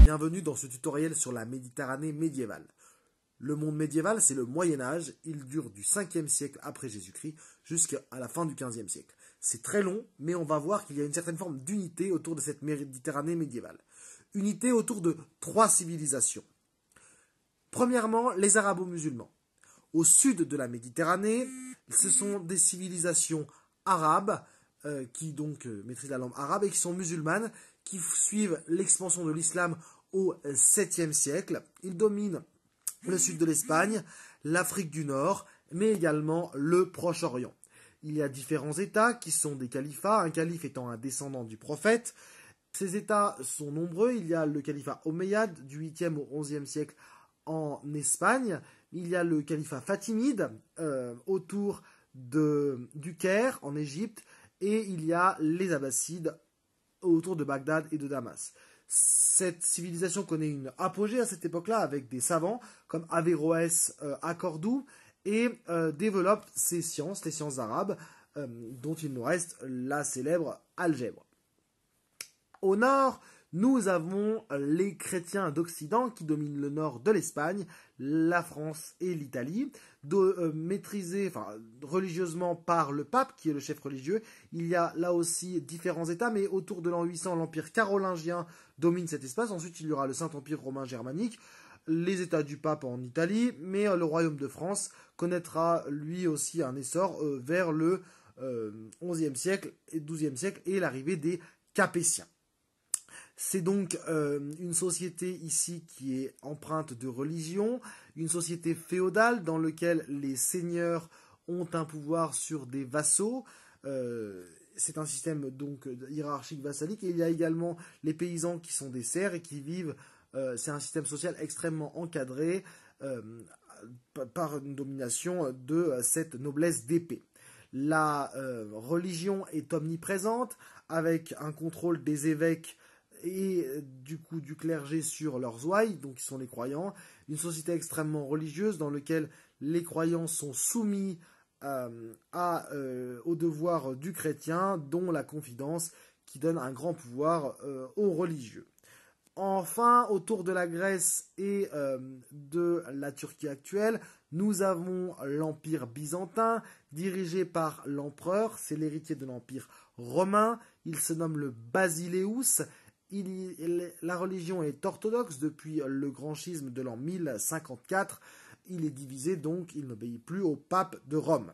Bienvenue dans ce tutoriel sur la Méditerranée médiévale. Le monde médiéval, c'est le Moyen-Âge. Il dure du 5e siècle après Jésus-Christ jusqu'à la fin du 15e siècle. C'est très long, mais on va voir qu'il y a une certaine forme d'unité autour de cette Méditerranée médiévale. Unité autour de 3 civilisations. Premièrement, les arabo-musulmans. Au sud de la Méditerranée, ce sont des civilisations arabes qui donc maîtrisent la langue arabe et qui sont musulmanes, qui suivent l'expansion de l'islam au 7e siècle. Ils dominent le sud de l'Espagne, l'Afrique du Nord, mais également le Proche-Orient. Il y a différents États qui sont des califats, un calife étant un descendant du prophète. Ces États sont nombreux. Il y a le califat omeyyade du 8e au 11e siècle en Espagne. Il y a le califat fatimide autour du Caire en Égypte. Et il y a les abbassides autour de Bagdad et de Damas. Cette civilisation connaît une apogée à cette époque-là avec des savants comme Averroès à Cordoue et développe ces sciences, les sciences arabes, dont il nous reste la célèbre algèbre. Au nord, nous avons les chrétiens d'Occident qui dominent le nord de l'Espagne, la France et l'Italie, maîtrisés religieusement par le pape qui est le chef religieux. Il y a là aussi différents États, mais autour de l'an 800, l'empire carolingien domine cet espace. Ensuite, il y aura le Saint-Empire romain germanique, les États du pape en Italie, mais le royaume de France connaîtra lui aussi un essor vers le 11e siècle et 12e siècle et l'arrivée des Capétiens. C'est donc une société ici qui est empreinte de religion, une société féodale dans laquelle les seigneurs ont un pouvoir sur des vassaux. C'est un système donc hiérarchique vassalique. Et il y a également les paysans qui sont des serfs et qui vivent. C'est un système social extrêmement encadré par une domination de cette noblesse d'épée. La religion est omniprésente avec un contrôle des évêques et du coup du clergé sur leurs ouailles, donc qui sont les croyants, une société extrêmement religieuse dans laquelle les croyants sont soumis au devoir du chrétien, dont la confidence qui donne un grand pouvoir aux religieux. Enfin, autour de la Grèce et de la Turquie actuelle, nous avons l'Empire byzantin, dirigé par l'empereur, c'est l'héritier de l'Empire romain, il se nomme le Basileus. La religion est orthodoxe depuis le grand schisme de l'an 1054. Il est divisé, donc il n'obéit plus au pape de Rome,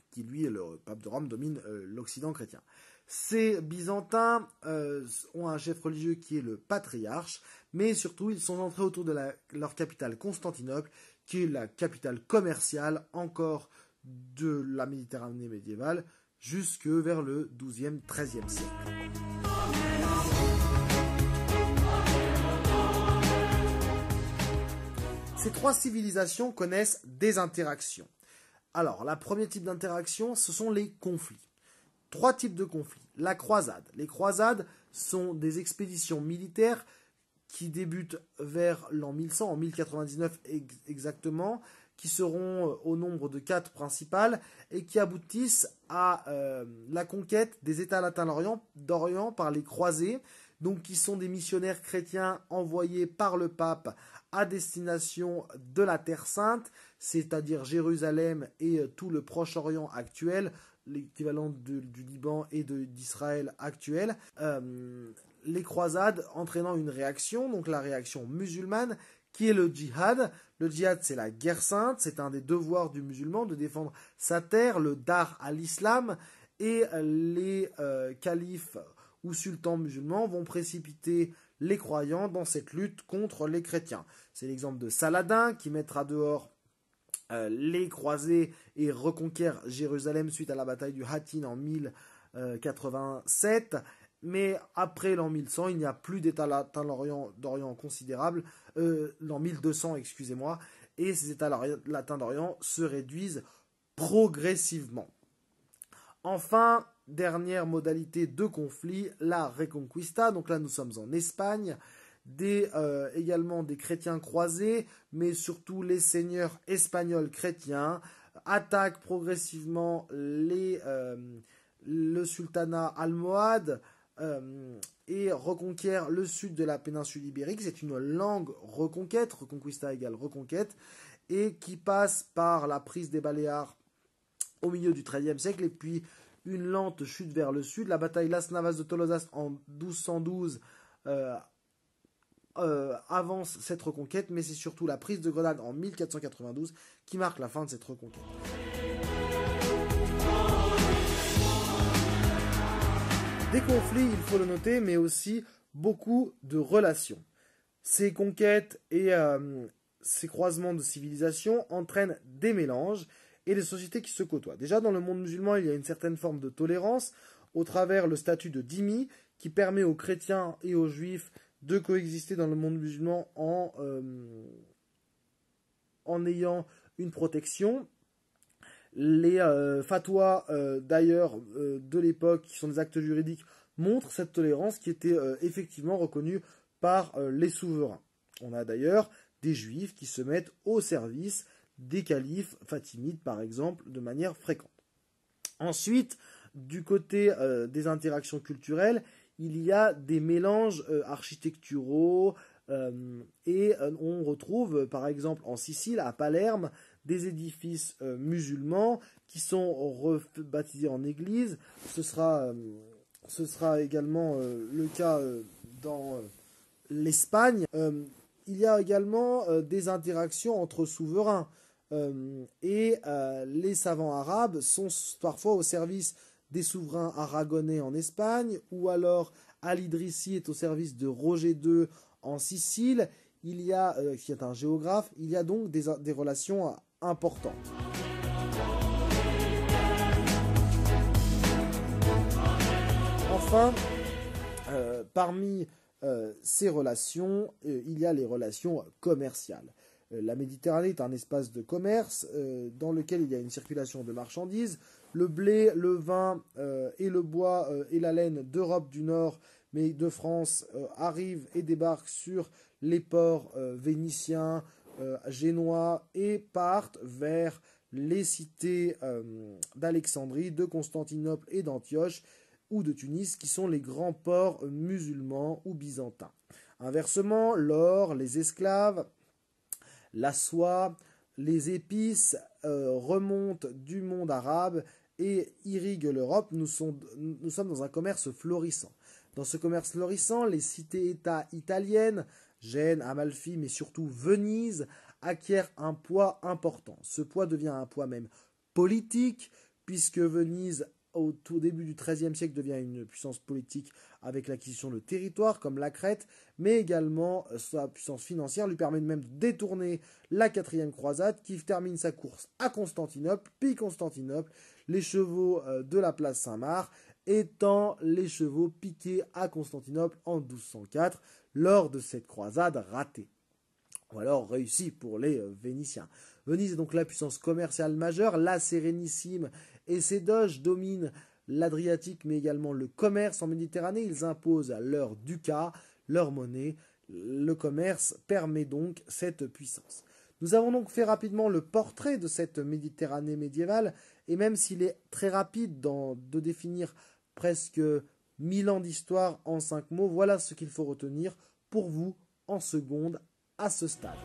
qui lui, le pape de Rome, domine l'Occident chrétien. Ces Byzantins ont un chef religieux qui est le patriarche, mais surtout ils sont entrés autour de leur capitale Constantinople, qui est la capitale commerciale encore de la Méditerranée médiévale, jusque vers le 12e, 13e siècle. Ces 3 civilisations connaissent des interactions. Alors, le premier type d'interaction, ce sont les conflits. 3 types de conflits. La croisade. Les croisades sont des expéditions militaires qui débutent vers l'an 1100, en 1099 exactement, qui seront au nombre de 4 principales et qui aboutissent à la conquête des États latins d'Orient par les croisés, donc qui sont des missionnaires chrétiens envoyés par le pape à destination de la Terre Sainte, c'est-à-dire Jérusalem et tout le Proche-Orient actuel, l'équivalent du Liban et d'Israël actuel. Les croisades entraînant une réaction, donc la réaction musulmane, qui est le djihad. Le djihad, c'est la guerre sainte, c'est un des devoirs du musulman de défendre sa terre, le dar à l'islam, et les califes ou sultans musulmans vont précipiter les croyants dans cette lutte contre les chrétiens. C'est l'exemple de Saladin qui mettra dehors les croisés et reconquiert Jérusalem suite à la bataille du Hattin en 1087. Mais après l'an 1100, il n'y a plus d'État latin d'Orient considérable, l'an 1200, excusez-moi, et ces États latins d'Orient se réduisent progressivement. Enfin, dernière modalité de conflit, la Reconquista. Donc là, nous sommes en Espagne. également des chrétiens croisés, mais surtout les seigneurs espagnols chrétiens, attaquent progressivement le sultanat almohade et reconquiert le sud de la péninsule ibérique. C'est une longue reconquête, reconquista égale reconquête, et qui passe par la prise des Baléares au milieu du XIIIe siècle, et puis une lente chute vers le sud. La bataille Las Navas de Tolosa en 1212 avance cette reconquête, mais c'est surtout la prise de Grenade en 1492 qui marque la fin de cette reconquête. Des conflits, il faut le noter, mais aussi beaucoup de relations. Ces conquêtes et ces croisements de civilisations entraînent des mélanges et des sociétés qui se côtoient. Déjà, dans le monde musulman, il y a une certaine forme de tolérance au travers le statut de dhimmi qui permet aux chrétiens et aux juifs de coexister dans le monde musulman en ayant une protection. Les fatwas d'ailleurs de l'époque, qui sont des actes juridiques, montrent cette tolérance qui était effectivement reconnue par les souverains. On a d'ailleurs des juifs qui se mettent au service des califes fatimides, par exemple, de manière fréquente. Ensuite, du côté des interactions culturelles, il y a des mélanges architecturaux et on retrouve, par exemple, en Sicile, à Palerme, des édifices musulmans qui sont rebaptisés en église. Ce sera également le cas dans l'Espagne. Il y a également des interactions entre souverains et les savants arabes sont parfois au service des souverains aragonais en Espagne, ou alors Al-Idrissi est au service de Roger II en Sicile. Il y a, qui est un géographe, il y a donc des relations importantes. Enfin, parmi ces relations, il y a les relations commerciales. La Méditerranée est un espace de commerce dans lequel il y a une circulation de marchandises. Le blé, le vin et le bois et la laine d'Europe du Nord, mais de France, arrivent et débarquent sur les ports vénitiens, génois et partent vers les cités d'Alexandrie, de Constantinople et d'Antioche ou de Tunis, qui sont les grands ports musulmans ou byzantins. Inversement, l'or, les esclaves, la soie, les épices remontent du monde arabe et irriguent l'Europe. Nous sommes dans un commerce florissant. Dans ce commerce florissant, les cités-États italiennes, Gênes, Amalfi, mais surtout Venise, acquièrent un poids important. Ce poids devient un poids même politique, puisque Venise, au tout début du XIIIe siècle, devient une puissance politique avec l'acquisition de territoires comme la Crète, mais également sa puissance financière lui permet même de détourner la 4e croisade qui termine sa course à Constantinople, puis Constantinople, les chevaux de la place Saint-Marc étant les chevaux piqués à Constantinople en 1204 lors de cette croisade ratée, ou alors réussie pour les Vénitiens. Venise est donc la puissance commerciale majeure, la Sérénissime et ses doges dominent l'Adriatique, mais également le commerce en Méditerranée. Ils imposent leur ducat, leur monnaie. Le commerce permet donc cette puissance. Nous avons donc fait rapidement le portrait de cette Méditerranée médiévale, et même s'il est très rapide de définir presque 1000 ans d'histoire en 5 mots, voilà ce qu'il faut retenir pour vous en seconde à ce stade.